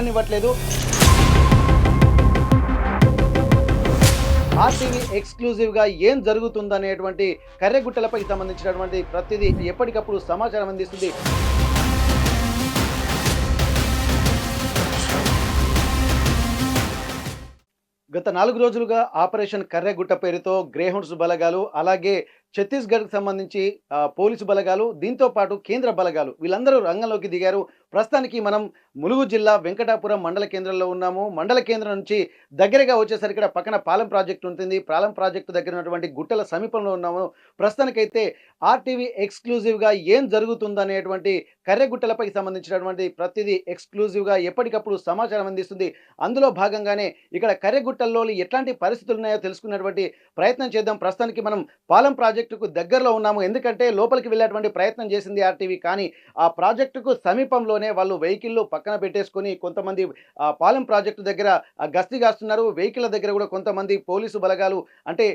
వెళ్ళనివ్వట్లేదు. RTV ఎక్స్క్లూజివ్‌గా ఏం జరుగుతుందనేటువంటి కర్రెగుట్టలపై సంబంధించినటువంటి ప్రతిదీ ఎప్పటికప్పుడు సమాచారం అందిస్తుంది. గత 4 రోజులుగా ఆపరేషన్ కర్రెగుట్ట పేరుతో గ్రేహౌండ్స్ బలగాలు, అలాగే ఛత్తీస్‌గఢ్‌కి సంబంధించి పోలీసు బలగాలు, దీంతో పాటు కేంద్ర బలగాలు వీళ్ళందరూ రంగంలోకి దిగారు. ప్రస్తుతానికి మనం ములుగు జిల్లా వెంకటాపురం మండల కేంద్రంలో ఉన్నాము. మండల కేంద్రం నుంచి దగ్గరగా వచ్చేసరికి ఇక్కడ పక్కన పాలెం ప్రాజెక్ట్ ఉంటుంది. పాలెం ప్రాజెక్టు దగ్గర ఉన్నటువంటి గుట్టల సమీపంలో ఉన్నాము. ప్రస్తుతానికైతే ఆర్టీవీ ఎక్స్క్లూజివ్‌గా ఏం జరుగుతుందనేటువంటి కర్రెగుట్టలపై సంబంధించినటువంటి ప్రతిదీ ఎక్స్క్లూజివ్‌గా ఎప్పటికప్పుడు సమాచారం అందిస్తుంది. అందులో భాగంగానే ఇక్కడ కర్రెగుట్టల్లో ఎట్లాంటి పరిస్థితులున్నాయో తెలుసుకునేటువంటి ప్రయత్నం చేద్దాం. ప్రస్తుతానికి మనం పాలెం ప్రాజెక్టుకు దగ్గరలో ఉన్నాము. ఎందుకంటే లోపలికి వెళ్ళేటువంటి ప్రయత్నం చేసింది ఆర్టీవీ. కానీ ఆ ప్రాజెక్టుకు సమీపంలోనే వాళ్ళు వెహికల్‌లు పక్కన పెట్టేసుకొని కొంతమంది పాలెం ప్రాజెక్టు దగ్గర గస్తీ కాస్తున్నారు. వెహికల్ల దగ్గర కూడా కొంతమంది పోలీసు బలగాలు అంటే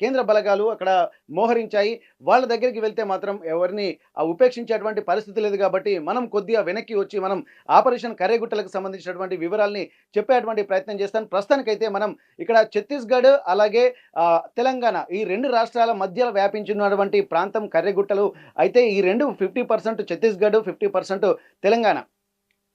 కేంద్ర బలగాలు అక్కడ మోహరించాయి. వాళ్ళ దగ్గరికి వెళ్తే మాత్రం ఎవరిని ఉపేక్షించేటువంటి పరిస్థితి లేదు కాబట్టి మనం కొద్దిగా వెనక్కి వచ్చి మనం ఆపరేషన్ కర్రెగుట్టలకు సంబంధించినటువంటి వివరాల్ని చెప్పేటువంటి ప్రయత్నం చేస్తాను. ప్రస్తుతానికైతే మనం ఇక్కడ ఛత్తీస్‌గఢ్ అలాగే తెలంగాణ ఈ 2 రాష్ట్రాల మధ్యలో వ్యాపించినటువంటి ప్రాంతం కర్రెగుట్టలు. అయితే ఈ 50% ఛత్తీస్‌గఢ్, 50% తెలంగాణ.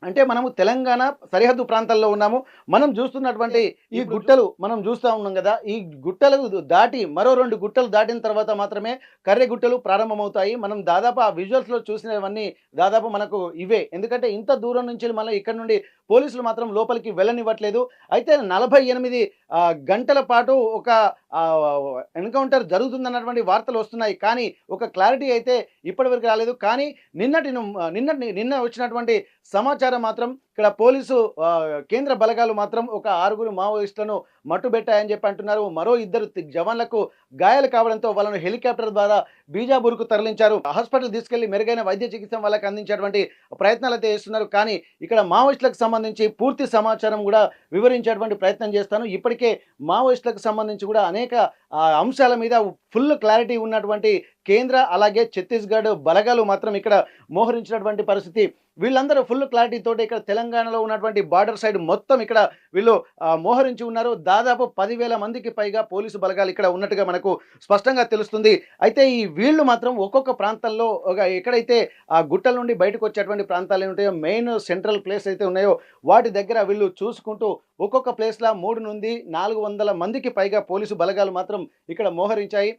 అంటే మనము తెలంగాణ సరిహద్దు ప్రాంతాల్లో ఉన్నాము. మనం చూస్తున్నటువంటి ఈ గుట్టలు మనం చూస్తా ఉన్నాం గదా! ఈ గుట్టలు దాటి మరో 2 గుట్టలు దాటిన తర్వాత మాత్రమే కర్రెగుట్టలు ప్రారంభమవుతాయి. మనం దాదాపు ఆ విజువల్స్‌లో చూసినవన్నీ దాదాపు మనకు ఇవే. ఎందుకంటే ఇంత దూరం నుంచి మళ్ళీ ఇక్కడ నుండి పోలీసులు మాత్రం లోపలికి వెళ్ళనివ్వట్లేదు. అయితే 48 గంటల పాటు ఒక ఎన్‌కౌంటర్ జరుగుతుందన్నటువంటి వార్తలు వస్తున్నాయి. కానీ ఒక క్లారిటీ అయితే ఇప్పటివరకు రాలేదు. కానీ నిన్న వచ్చినటువంటి సమాచారం మాత్రం ఇక్కడ పోలీసు కేంద్ర బలగాలు మాత్రం ఒక 6 మావోయిస్టులను మట్టుబెట్టాయని చెప్పి అంటున్నారు. మరో 2 జవాన్లకు గాయాలు కావడంతో వాళ్ళను హెలికాప్టర్ ద్వారా బీజాపూర్‌కు తరలించారు. హాస్పిటల్ తీసుకెళ్లి మెరుగైన వైద్య చికిత్స వాళ్ళకి అందించేటువంటి ప్రయత్నాలు అయితే చేస్తున్నారు. కానీ ఇక్కడ మావోయిస్టులకు సంబంధించి పూర్తి సమాచారం కూడా వివరించేటువంటి ప్రయత్నం చేస్తాను. ఇప్పటికే మావోయిస్టులకు సంబంధించి కూడా అనేక అంశాల మీద ఫుల్ క్లారిటీ ఉన్నటువంటి కేంద్ర అలాగే ఛత్తీస్‌గఢ్ బలగాలు మాత్రం ఇక్కడ మోహరించినటువంటి పరిస్థితి. వీళ్ళందరూ ఫుల్ క్లారిటీ తోటి ఇక్కడ తెలంగాణలో ఉన్నటువంటి బార్డర్ సైడ్ మొత్తం ఇక్కడ వీళ్ళు మోహరించి ఉన్నారు. దాదాపు 10,000 మందికి పైగా పోలీసు బలగాలు ఇక్కడ ఉన్నట్టుగా మనకు స్పష్టంగా తెలుస్తుంది. అయితే ఈ వీళ్ళు మాత్రం ఒక్కొక్క ప్రాంతంలో ఎక్కడైతే ఆ గుట్టల నుండి బయటకు వచ్చేటువంటి ప్రాంతాలు ఉంటాయో మెయిన్ సెంట్రల్ ప్లేస్ అయితే ఉన్నాయో వాటి దగ్గర వీళ్ళు చూసుకుంటూ ఒక్కొక్క ప్లేస్‌లో 3 నుండి 400 మందికి పైగా పోలీసు బలగాలు మాత్రం ఇక్కడ మోహరించాయి.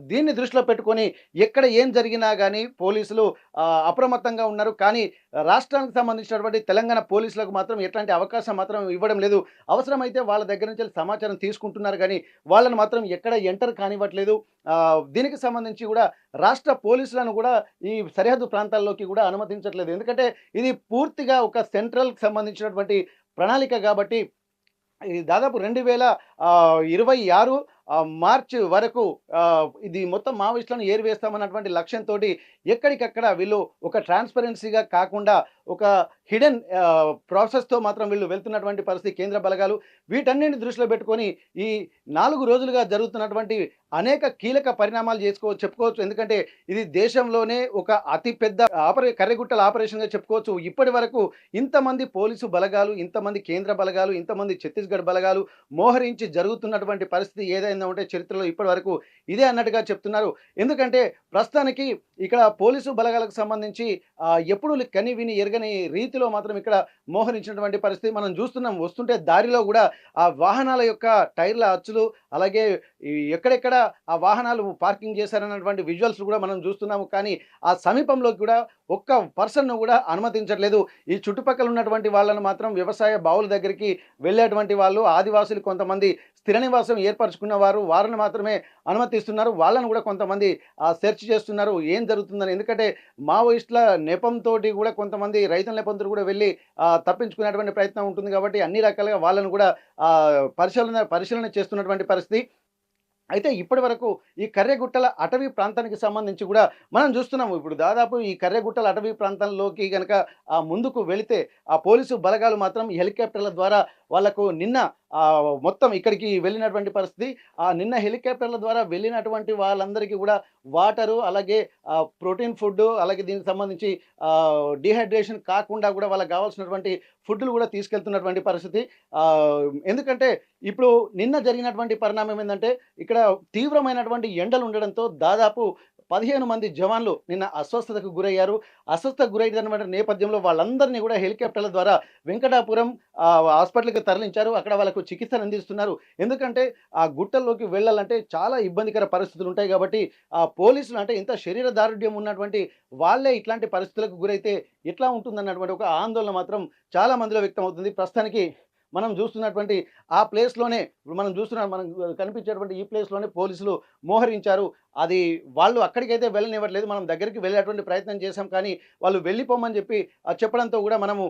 దీన్ని దృష్టిలో పెట్టుకొని ఎక్కడ ఏం జరిగినా గానీ పోలీసులు అప్రమత్తంగా ఉన్నారు. కానీ రాష్ట్రానికి సంబంధించినటువంటి తెలంగాణ పోలీసులకు మాత్రం ఎట్లాంటి అవకాశం మాత్రం ఇవ్వడం లేదు. అవసరమైతే వాళ్ళ దగ్గర నుంచి సమాచారం తీసుకుంటున్నారు గానీ వాళ్ళని మాత్రం ఎక్కడ ఎంటర్ కానివ్వట్లేదు. దీనికి సంబంధించి కూడా రాష్ట్ర పోలీసులను కూడా ఈ సరిహద్దు ప్రాంతాల్లోకి కూడా అనుమతించట్లేదు. ఎందుకంటే ఇది పూర్తిగా ఒక సెంట్రల్‌కి సంబంధించినటువంటి ప్రణాళిక కాబట్టి ఇది దాదాపు 2026 మార్చి వరకు ఇది మొత్తం మావోయిస్టులను ఏరివేస్తామన్నటువంటి లక్ష్యంతోటి ఎక్కడికక్కడ వీళ్ళు ఒక ట్రాన్స్‌పరెన్సీగా కాకుండా ఒక హిడెన్ ప్రాసెస్‌తో మాత్రం వీళ్ళు వెళ్తున్నటువంటి పరిస్థితి కేంద్ర బలగాలు. వీటన్నిటిని దృష్టిలో పెట్టుకొని ఈ 4 రోజులుగా జరుగుతున్నటువంటి అనేక కీలక పరిణామాలు చెప్పుకోవచ్చు. ఎందుకంటే ఇది దేశంలోనే ఒక అతి పెద్ద కర్రెగుట్టల ఆపరేషన్‌గా చెప్పుకోవచ్చు. ఇప్పటివరకు ఇంతమంది పోలీసు బలగాలు, ఇంతమంది కేంద్ర బలగాలు, ఇంతమంది ఛత్తీస్‌గఢ్ బలగాలు మోహరించి జరుగుతున్నటువంటి పరిస్థితి ఏదైనా ఉంటే చరిత్రలో ఇప్పటివరకు ఇదే అన్నట్టుగా చెప్తున్నారు. ఎందుకంటే ప్రస్తుతానికి ఇక్కడ పోలీసు బలగాలకు సంబంధించి ఎప్పుడు కని విని ఎరగని రీతిలో మాత్రం ఇక్కడ మోహరించినటువంటి పరిస్థితి మనం చూస్తున్నాం. వస్తుంటే దారిలో కూడా ఆ వాహనాల యొక్క టైర్ల అచ్చులు అలాగే ఎక్కడెక్కడ ఆ వాహనాలు పార్కింగ్ చేశారన్నటువంటి విజువల్స్ కూడా మనం చూస్తున్నాము. కానీ ఆ సమీపంలో కూడా ఒక్క పర్సన్‌ను కూడా అనుమతించట్లేదు. ఈ చుట్టుపక్కల ఉన్నటువంటి వాళ్ళను మాత్రం వ్యవసాయ బావుల దగ్గరికి వెళ్ళేటువంటి వాళ్ళు ఆదివాసులు కొంతమంది స్థిర నివాసం ఏర్పరచుకున్న వారిని మాత్రమే అనుమతిస్తున్నారు. వాళ్ళను కూడా కొంతమంది సెర్చ్ చేస్తున్నారు ఏం జరుగుతుందని. ఎందుకంటే మావోయిస్టుల నెపంతోటి కూడా కొంతమంది రైతుల నెపంతో కూడా వెళ్ళి తప్పించుకునేటువంటి ప్రయత్నం ఉంటుంది కాబట్టి అన్ని రకాలుగా వాళ్ళను కూడా పరిశీలన చేస్తున్నటువంటి పరిస్థితి. అయితే ఇప్పటివరకు ఈ కర్రెగుట్టల అటవీ ప్రాంతానికి సంబంధించి కూడా మనం చూస్తున్నాము. ఇప్పుడు దాదాపు ఈ కర్రెగుట్టల అటవీ ప్రాంతంలోకి గనక ముందుకు వెళితే ఆ పోలీసు బలగాలు మాత్రం హెలికాప్టర్ల ద్వారా వాళ్లకు నిన్న మొత్తం ఇక్కడికి వెళ్ళినటువంటి పరిస్థితి. నిన్న హెలికాప్టర్ల ద్వారా వెళ్ళినటువంటి వాళ్ళందరికీ గూడా వాటరు, అలాగే ప్రోటీన్ ఫుడ్డు, అలాగే దీనికి సంబంధించి డీహైడ్రేషన్ కాకుండా గూడా వాళ్ళకి గావాల్సినటువంటి ఫుడ్‌లు గూడా తీసుకెళ్తున్నటువంటి పరిస్థితి. ఎందుకంటే ఇప్పుడు నిన్న జరిగినటువంటి పరిణామం ఏందంటే, ఇక్కడ తీవ్రమైనటువంటి ఎండలుండడంతో దాదాపు 15 మంది జవాన్లు నిన్న అస్వస్థతకు గురయ్యారు. అస్వస్థతకు గురైనటువంటి నేపథ్యంలో వాళ్ళందరినీ గూడా హెలికాప్టర్ల ద్వారా వెంకటాపురం హాస్పిటల్‌కి తరలించారు. అక్కడ వాళ్ళకు చికిత్సను అందిస్తున్నారు. ఎందుకంటే ఆ గుట్టల్లోకి వెళ్ళాలంటే చాలా ఇబ్బందికర పరిస్థితులుంటాయి గాబట్టి, పోలీసులు అంటే ఇంత శరీర దారుఢ్యం ఉన్నటువంటి వాళ్ళే ఇట్లాంటి పరిస్థితులకు గురైతే ఎట్లా ఉంటుందన్నటువంటి ఒక ఆందోళన మాత్రం చాలా మందిలో వ్యక్తమవుతుంది. ప్రస్తుతానికి మనం జూస్తున్నటువంటి ఆ ప్లేస్‌లోనే ఇప్పుడు మనం కనిపించేటువంటి ఈ ప్లేస్‌లోనే పోలీసులు మోహరించారు. అది వాళ్ళు అక్కడికైతే వెళ్ళనివ్వట్లేదు. మనం దగ్గరికి వెళ్ళేటువంటి ప్రయత్నం చేశాం. కానీ వాళ్ళు వెళ్ళిపోమని జెప్పి చెప్పడంతో గూడా మనము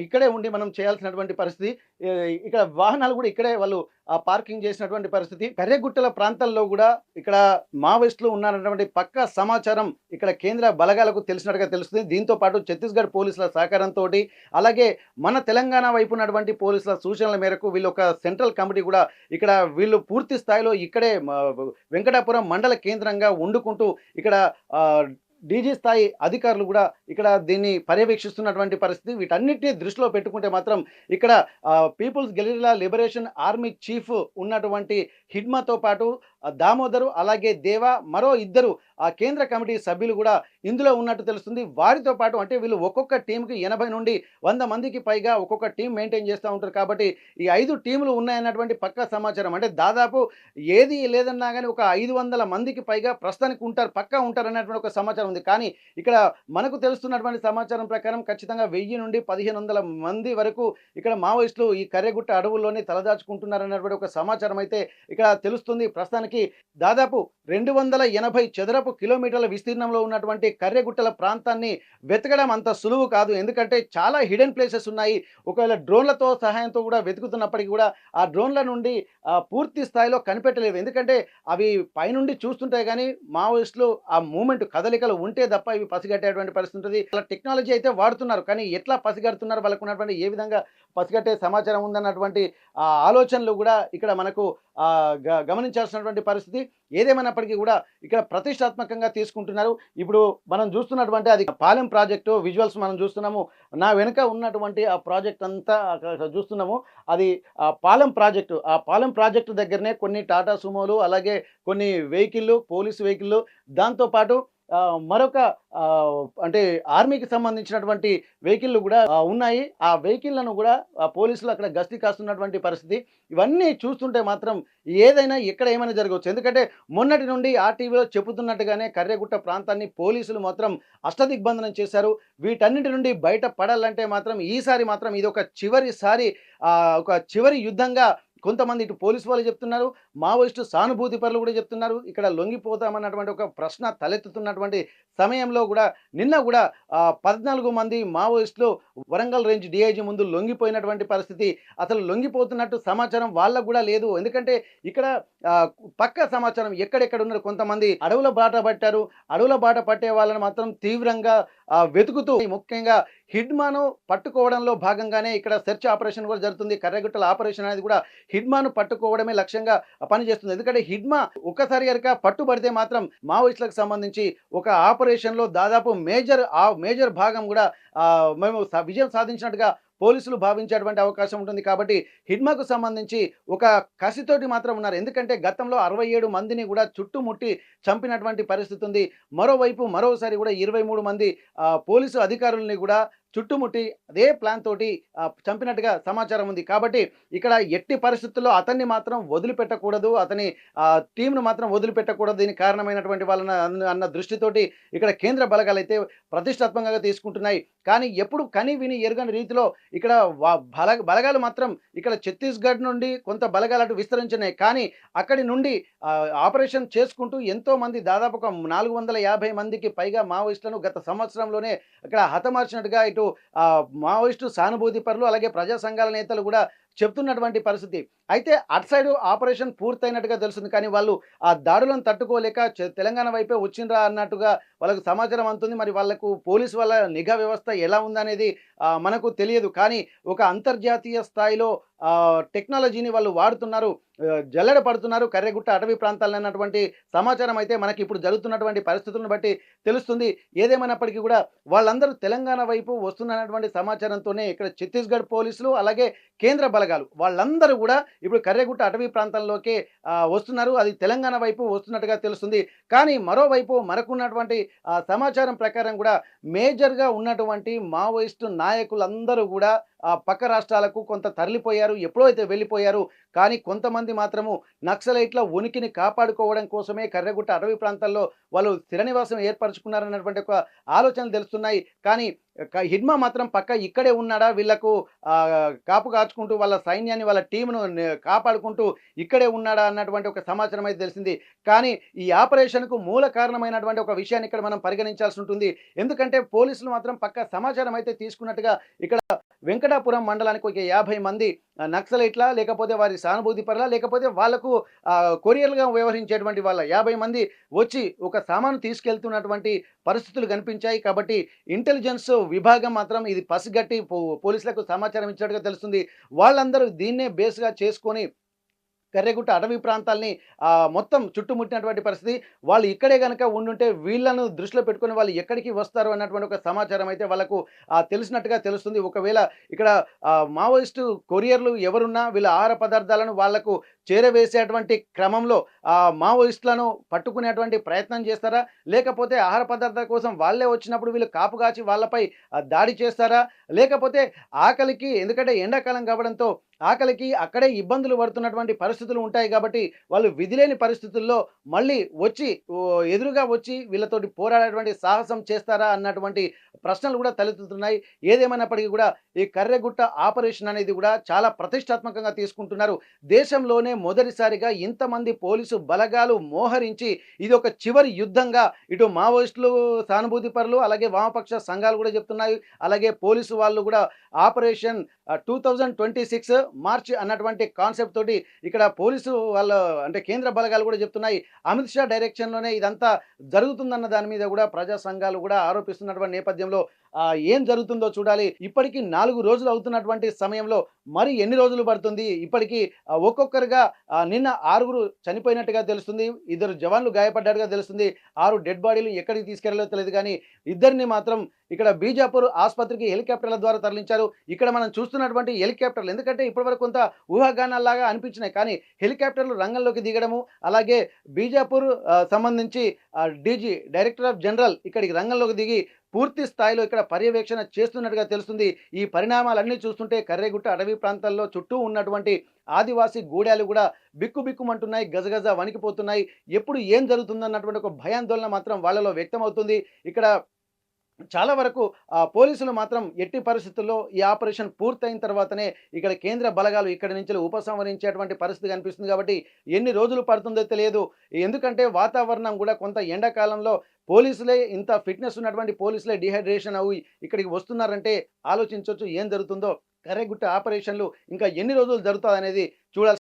ఇక్కడే ఉండి మనం చేయాల్సినటువంటి పరిస్థితి. ఇక్కడ వాహనాలు గూడా ఇక్కడే వాళ్ళు పార్కింగ్ చేసినటువంటి పరిస్థితి. కర్రెగుట్టల ప్రాంతాల్లో గూడా ఇక్కడ మావోయిస్టులు ఉన్నారన్నటువంటి పక్కా సమాచారం ఇక్కడ కేంద్ర బలగాలకు తెలిసినట్టుగా తెలుస్తుంది. దీంతో పాటు ఛత్తీస్‌గఢ్ పోలీసుల సహకారంతోటి, అలాగే మన తెలంగాణ వైపు ఉన్నటువంటి పోలీసుల సూచనల మేరకు వీళ్ళొక సెంట్రల్ కమిటీ గూడా ఇక్కడ వీళ్ళు పూర్తి స్థాయిలో ఇక్కడే వెంకటాపురం మండల కేంద్రంగా వండుకుంటూ ఇక్కడ డీజీ స్థాయి అధికారులు గూడా ఇక్కడ దీన్ని పర్యవేక్షిస్తున్నటువంటి పరిస్థితి. వీటన్నిటిని దృష్టిలో పెట్టుకుంటే మాత్రం ఇక్కడ People's Guerrilla Liberation Army chief ఉన్నటువంటి హిడ్మాతో పాటు దామోదరు, అలాగే దేవా, మరో ఇద్దరు కేంద్ర కమిటీ సభ్యులు గూడా ఇందులో ఉన్నట్టు తెలుస్తుంది. వారితో పాటు అంటే వీళ్ళు ఒక్కొక్క టీమ్‌కి 80 నుండి 100 మందికి పైగా ఒక్కొక్క టీమ్ మెయింటైన్ చేస్తా ఉంటారు. కాబట్టి ఈ 5 టీములు ఉన్నాయన్నటువంటి పక్కా సమాచారం. అంటే దాదాపు ఏది లేదన్నా గాని ఒక 500 మందికి పైగా ప్రస్తుతానికి ఉంటారు. పక్కా ఉంటారనేటువంటి ఒక సమాచారం ఉంది. కానీ ఇక్కడ మనకు తెలుస్తున్నటువంటి సమాచారం ప్రకారం ఖచ్చితంగా 1000 నుండి 1500 మంది వరకు ఇక్కడ మావోయిస్టులు ఈ కర్రెగుట్ట అడవుల్లోనే తలదాచుకుంటున్నారన్నటువంటి ఒక సమాచారం అయితే ఇక్కడ తెలుస్తుంది. ప్రస్తుతానికి దాదాపు 280 చదరపు కిలోమీటర్ల విస్తీర్ణంలో ఉన్నటువంటి కర్రెగుట్టల ప్రాంతాన్ని వెతకడం అంత సులువు కాదు. ఎందుకంటే చాలా హిడెన్ ప్లేసెస్ ఉన్నాయి. ఒకవేళ డ్రోన్‌లతో సహాయంతో గూడా వెతుకుతున్నప్పటికి గూడా ఆ డ్రోన్‌ల నుండి పూర్తి స్థాయిలో కనిపెట్టలేవు. ఎందుకంటే అవి పైనుండి చూస్తుంటే గాని మావోయిస్టులు ఆ మూవ్‌మెంట్ కదలికలు ఉంటే తప్ప ఇవి పసిగట్టేటువంటి పరిస్థితి ఉంటది. అలా టెక్నాలజీ అయితే వాడుతున్నారు. కానీ ఎట్లా పసిగడుతున్నారు? వాళ్ళకున్నటువంటి ఏ విధంగా పసిగట్టే సమాచారం ఉందన్నటువంటి ఆలోచనలు గూడా ఇక్కడ మనకు గమనించాల్సినటువంటి పరిస్థితి. ఏదేమైనప్పటికీ గూడా ఇక్కడ ప్రతిష్టాత్మకంగా తీసుకుంటున్నారు. ఇప్పుడు మనం చూస్తున్నటువంటి అది పాలెం ప్రాజెక్టు విజువల్స్ మనం చూస్తున్నాము. నా వెనుక ఉన్నటువంటి ఆ ప్రాజెక్ట్ అంతా అక్కడ చూస్తున్నాము. అది పాలెం ప్రాజెక్టు. ఆ పాలెం ప్రాజెక్టు దగ్గరనే కొన్ని టాటా సుమోలు, అలాగే కొన్ని వెహికల్లు, పోలీసు వెహికల్లు, దాంతో పాటు మరొక అంటే ఆర్మీకి సంబంధించినటువంటి వెహికల్లు గూడా ఉన్నాయి. ఆ వెహికల్‌లను గూడా పోలీసులు అక్కడ గస్తీ కాస్తున్నటువంటి పరిస్థితి. ఇవన్నీ చూస్తుంటే మాత్రం ఏదైనా ఎక్కడ ఏమైనా జరగవచ్చు. ఎందుకంటే మొన్నటి నుండి ఆర్‌టీవీలో చెబుతున్నట్టుగానే కర్రెగుట్ట ప్రాంతాన్ని పోలీసులు మాత్రం అష్టదిగ్బంధనం చేశారు. వీటన్నిటి నుండి బయట పడాలంటే మాత్రం ఈసారి మాత్రం ఇదొక చివరిసారి ఒక చివరి యుద్ధంగా కొంతమంది ఇటు పోలీసు వాళ్ళు చెప్తున్నారు. మావోయిస్టు సానుభూతి పరులు గూడా చెప్తున్నారు. ఇక్కడ లొంగిపోతామన్నటువంటి ఒక ప్రశ్న తలెత్తుతున్నటువంటి సమయంలో గూడా నిన్న గూడా 14 మంది మావోయిస్టులు వరంగల్ రేంజ్ డీఐజీ ముందు లొంగిపోయినటువంటి పరిస్థితి. అసలు లొంగిపోతున్నట్టు సమాచారం వాళ్ళకు గూడా లేదు. ఎందుకంటే ఇక్కడ పక్కా సమాచారం ఎక్కడెక్కడున్నారు. కొంతమంది అడవుల బాట పట్టారు. అడవుల బాట పట్టే వాళ్ళని మాత్రం తీవ్రంగా వెతుకుతూ ముఖ్యంగా హిడ్మాను పట్టుకోవడంలో భాగంగానే ఇక్కడ సెర్చ్ ఆపరేషన్ కూడా జరుగుతుంది. కర్రెగుట్టల ఆపరేషన్ అనేది కూడా హిడ్మాను పట్టుకోవడమే లక్ష్యంగా పనిచేస్తుంది. ఎందుకంటే హిడ్మా ఒక్కసారి గనుక పట్టుబడితే మాత్రం మావోయిస్టులకు సంబంధించి ఒక ఆపరేషన్‌లో దాదాపు మేజర్ భాగం కూడా మేము విజయం సాధించినట్టుగా పోలీసులు భావించేటువంటి అవకాశం ఉంటుంది. కాబట్టి హిడ్మాకు సంబంధించి ఒక కసితోటి మాత్రం ఉన్నారు. ఎందుకంటే గతంలో 67 మందిని కూడా చుట్టుముట్టి చంపినటువంటి పరిస్థితి ఉంది. మరోసారి కూడా 23 మంది పోలీసు అధికారుల్ని కూడా చుట్టుముట్టి అదే ప్లాన్ తోటి చంపినట్టుగా సమాచారం ఉంది. కాబట్టి ఇక్కడ ఎట్టి పరిస్థితుల్లో అతన్ని మాత్రం వదిలిపెట్టకూడదు. అతని టీమ్‌ను మాత్రం వదిలిపెట్టకూడదు. దీనికి కారణమైనటువంటి వాళ్ళని అన్న దృష్టితోటి ఇక్కడ కేంద్ర బలగాలైతే ప్రతిష్టాత్మకంగా తీసుకుంటున్నాయి. కానీ ఎప్పుడు కని విని ఎరుగని రీతిలో ఇక్కడ బలగాలు మాత్రం ఇక్కడ ఛత్తీస్‌గఢ్ నుండి కొంత బలగాలు అటు విస్తరించినాయి. కానీ అక్కడి నుండి ఆపరేషన్ చేసుకుంటూ ఎంతోమంది దాదాపు ఒక 450 మందికి పైగా మావోయిస్టులను గత సంవత్సరంలోనే ఇక్కడ హతమార్చినట్టుగా ఇటు మావోయిస్టు సానుభూతి పరులు, అలాగే ప్రజా సంఘాల నేతలు కూడా చెప్తున్నటువంటి పరిస్థితి. అయితే అటు సైడు ఆపరేషన్ పూర్తయినట్టుగా తెలుస్తుంది. కానీ వాళ్ళు ఆ దాడులను తట్టుకోలేక తెలంగాణ వైపే వచ్చిండ్రా అన్నట్టుగా వాళ్ళకు సమాచారం అందుతుంది. మరి వాళ్ళకు పోలీసు వాళ్ళ నిఘా వ్యవస్థ ఎలా ఉందనేది మనకు తెలియదు. కానీ ఒక అంతర్జాతీయ స్థాయిలో టెక్నాలజీని వాళ్ళు వాడుతున్నారు. జల్లెడ పడుతున్నారు కర్రెగుట్ట అటవీ ప్రాంతాల్లో అన్నటువంటి సమాచారం అయితే మనకిప్పుడు జరుగుతున్నటువంటి పరిస్థితులను బట్టి తెలుస్తుంది. ఏదేమైనప్పటికీ కూడా వాళ్ళందరూ తెలంగాణ వైపు వస్తున్నటువంటి సమాచారంతోనే ఇక్కడ ఛత్తీస్‌గఢ్ పోలీసులు, అలాగే కేంద్ర బలగాలు వాళ్ళందరూ గూడా ఇప్పుడు కర్రెగుట్ట అటవీ ప్రాంతంలోకే వస్తున్నారు. అది తెలంగాణ వైపు వస్తున్నట్టుగా తెలుస్తుంది. కానీ మరోవైపు మనకున్నటువంటి సమాచారం ప్రకారం గూడా మేజర్‌గా ఉన్నటువంటి మావోయిస్టు నాయకులందరూ గూడా పక్క రాష్ట్రాలకు కొంత తరలిపోయారు. ఎప్పుడో అయితే వెళ్ళిపోయారు. కానీ కొంతమంది మాత్రము నక్సలైట్ల ఉనికిని కాపాడుకోవడం కోసమే కర్రెగుట్ట అటవీ ప్రాంతాల్లో వాళ్ళు స్థిర నివాసం ఏర్పరచుకున్నారన్నటువంటి ఒక ఆలోచనలు తెలుస్తున్నాయి. కానీ హిడ్మా మాత్రం పక్కా ఇక్కడే ఉన్నాడా? వీళ్ళకు కాపు కాచుకుంటూ వాళ్ళ సైన్యాన్ని, వాళ్ళ టీమ్‌ను కాపాడుకుంటూ ఇక్కడే ఉన్నాడా? అన్నటువంటి ఒక సమాచారం అయితే తెలిసింది. కానీ ఈ ఆపరేషన్‌కు మూల కారణమైనటువంటి ఒక విషయాన్ని ఇక్కడ మనం పరిగణించాల్సి ఉంటుంది. ఎందుకంటే పోలీసులు మాత్రం పక్కా సమాచారం అయితే తీసుకున్నట్టుగా ఇక్కడ వెంకటాపురం మండలానికి ఒక 50 మంది నక్సలైట్లా, లేకపోతే వారి సానుభూతి పరులా, లేకపోతే వాళ్ళకు కొరియర్‌లుగా వ్యవహరించేటువంటి వాళ్ళ 50 మంది వచ్చి ఒక సామాను తీసుకెళ్తున్నటువంటి పరిస్థితులు కనిపించాయి. కాబట్టి ఇంటెలిజెన్స్ విభాగం మాత్రం ఇది పసిగట్టి పోలీసులకు సమాచారం ఇచ్చినట్టుగా తెలుస్తుంది. వాళ్ళందరూ దీన్నే బేస్‌గా చేసుకొని కర్రెగుట్ట అటవీ ప్రాంతాల్ని మొత్తం చుట్టుముట్టినటువంటి పరిస్థితి. వాళ్ళు ఇక్కడే గనక ఉండుంటే వీళ్ళను దృష్టిలో పెట్టుకొని వాళ్ళు ఎక్కడికి వస్తారు అన్నటువంటి ఒక సమాచారం అయితే వాళ్ళకు తెలిసినట్టుగా తెలుస్తుంది. ఒకవేళ ఇక్కడ మావోయిస్టు కొరియర్లు ఎవరున్నా వీళ్ళ ఆహార పదార్థాలను వాళ్లకు చేరవేసేటువంటి క్రమంలో మావోయిస్టులను పట్టుకునేటువంటి ప్రయత్నం చేస్తారా? లేకపోతే ఆహార పదార్థాల కోసం వాళ్ళే వచ్చినప్పుడు వీళ్ళు కాపు కాచి వాళ్ళపై దాడి చేస్తారా? లేకపోతే ఆకలికి, ఎందుకంటే ఎండాకాలం కావడంతో ఆకలికి అక్కడే ఇబ్బందులు పడుతున్నటువంటి పరిస్థితులు ఉంటాయి కాబట్టి వాళ్ళు విధిలేని పరిస్థితుల్లో మళ్ళీ వచ్చి ఎదురుగా వచ్చి వీళ్ళతోటి పోరాడేటువంటి సాహసం చేస్తారా అన్నటువంటి ప్రశ్నలు కూడా తలెత్తుతున్నాయి. ఏదేమైనప్పటికీ కూడా ఈ కర్రెగుట్ట ఆపరేషన్ అనేది కూడా చాలా ప్రతిష్టాత్మకంగా తీసుకుంటున్నారు. దేశంలోనే మొదటిసారిగా ఇంతమంది పోలీసు బలగాలు మోహరించి ఇది ఒక చివరి యుద్ధంగా ఇటు మావోయిస్టులు, సానుభూతి పరులు, అలాగే వామపక్ష సంఘాలు కూడా చెప్తున్నాయి. అలాగే పోలీసు వాళ్ళు కూడా ఆపరేషన్ 2026 మార్చ్ అన్నటువంటి కాన్సెప్ట్ తోటి ఇక్కడ పోలీసు వాళ్ళ అంటే కేంద్ర బలగాలు కూడా చెప్తున్నాయి. అమిత్ షా డైరెక్షన్‌లోనే ఇదంతా జరుగుతుందన్న దాని మీద కూడా ప్రజా సంఘాలు కూడా ఆరోపిస్తున్నటువంటి నేపథ్యంలో ఏం జరుగుతుందో చూడాలి. ఇప్పటికి 4 రోజులు అవుతున్నటువంటి సమయంలో మరి ఎన్ని రోజులు పడుతుంది? ఇప్పటికి ఒక్కొక్కరుగా నిన్న 6గురు చనిపోయినట్టుగా తెలుస్తుంది. 2 జవాన్లు గాయపడ్డట్టుగా తెలుస్తుంది. 6 డెడ్ బాడీలు ఎక్కడికి తీసుకెళ్లాలో తెలియదు కానీ ఇద్దరిని మాత్రం ఇక్కడ బీజాపూర్ ఆసుపత్రికి హెలికాప్టర్ల ద్వారా తరలించారు. ఇక్కడ మనం చూస్తున్నటువంటి హెలికాప్టర్లు ఎందుకంటే ఇప్పటివరకు కొంత ఊహాగానాల్లాగా అనిపించినాయి. కానీ హెలికాప్టర్లు రంగంలోకి దిగడము, అలాగే బీజాపూర్ సంబంధించి డీజీ డైరెక్టర్ ఆఫ్ జనరల్ ఇక్కడికి రంగంలోకి దిగి పూర్తి స్థాయిలో ఇక్కడ పర్యవేక్షణ చేస్తున్నట్టుగా తెలుస్తుంది. ఈ పరిణామాలన్నీ చూస్తుంటే కర్రెగుట్ట అటవీ ప్రాంతాల్లో చుట్టూ ఉన్నటువంటి ఆదివాసీ గూడాలు కూడా బిక్కుబిక్కుమంటున్నాయి, గజగజ వణికిపోతున్నాయి. ఎప్పుడు ఏం జరుగుతుందన్నటువంటి ఒక భయాందోళన మాత్రం వాళ్ళలో వ్యక్తమవుతుంది. ఇక్కడ చాలా వరకు పోలీసులు మాత్రం ఎట్టి పరిస్థితుల్లో ఈ ఆపరేషన్ పూర్తయిన తర్వాతనే ఇక్కడ కేంద్ర బలగాలు ఇక్కడి నుంచి ఉపసంహరించేటువంటి పరిస్థితి కనిపిస్తుంది. కాబట్టి ఎన్ని రోజులు పడుతుందో తెలియదు. ఎందుకంటే వాతావరణం కూడా కొంత ఎండాకాలంలో పోలీసులే ఇంత ఫిట్నెస్ ఉన్నటువంటి పోలీసులే డీహైడ్రేషన్ అవి ఇక్కడికి వస్తున్నారంటే ఆలోచించొచ్చు ఏం జరుగుతుందో. కర్రెగుట్ట ఆపరేషన్లు ఇంకా ఎన్ని రోజులు జరుగుతాయనేది చూడాల్సి